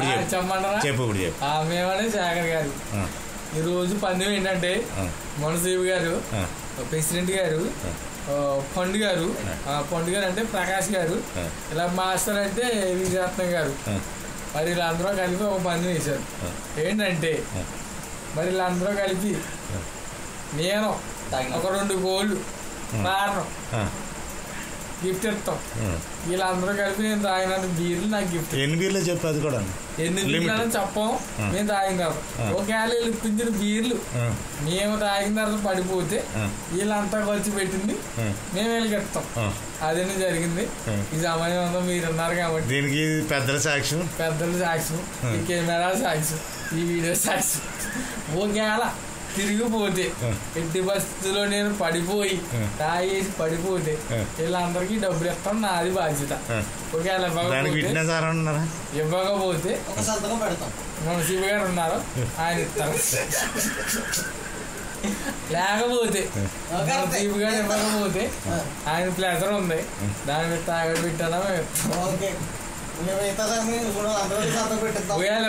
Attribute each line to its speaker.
Speaker 1: ఇప్పుడు
Speaker 2: చెప్పమంటారా?
Speaker 1: చెప్పు ఇప్పుడు చెప్పు.
Speaker 2: మేమనే శేఖర్ గారు. ఈ రోజు పందెం ఏంటంటే మనసీబు గారు, ప్రెసిడెంట్ గారు, పండు గారు అంటే ప్రకాష్ గారు, ఇలా మాస్టర్ అంటే విజయరత్నం గారు, మరి వీళ్ళందరూ కలిపి ఒక పందెం వేశారు. ఏంటంటే మరి వీళ్ళందరూ కలిపి నేను ఒక 2 గోళ్ళు కారణం గిఫ్ట్ ఇస్తాం. వీళ్ళందరూ కలిపి నేను తాగిన బీర్లు నాకు గిఫ్ట్.
Speaker 1: ఎన్ని బీర్లు చెప్పు, అది కూడా
Speaker 2: ఎన్ని బీర్లు చెప్పం. మేము తాగిన తర్వాత ఒకవేళ వీళ్ళు ఇప్పించిన బీర్లు మేము తాగిన తర్వాత పడిపోతే వీళ్ళంతా ఖర్చు పెట్టింది మేము వీళ్ళకి ఇస్తాం. అదేనా జరిగింది. ఈ సమయం అంతా మీరు ఉన్నారు కాబట్టి
Speaker 1: దీనికి పెద్దల సాక్ష్యం,
Speaker 2: ఈ కెమెరా సాక్ష్యం, ఈ వీడియో సాక్ష్యం. ఒకవేళ తిరిగిపోతే ఎట్టి పరిస్థితుల్లో నేను పడిపోయి తాగేసి పడిపోతే వీళ్ళందరికీ డబ్బులు ఇస్తాను, నాది బాధ్యత. ఒకవేళ ఇవ్వకపోతే మన శివ గారు ఉన్నారు, ఆయన ఇస్తారు. లేకపోతే శివ గారు ఇవ్వకపోతే ఆయన ప్లేసర్ ఉంది, దాని మీద తాగడి పెట్టాలా మేము ఇస్తాం. ఒకవేళ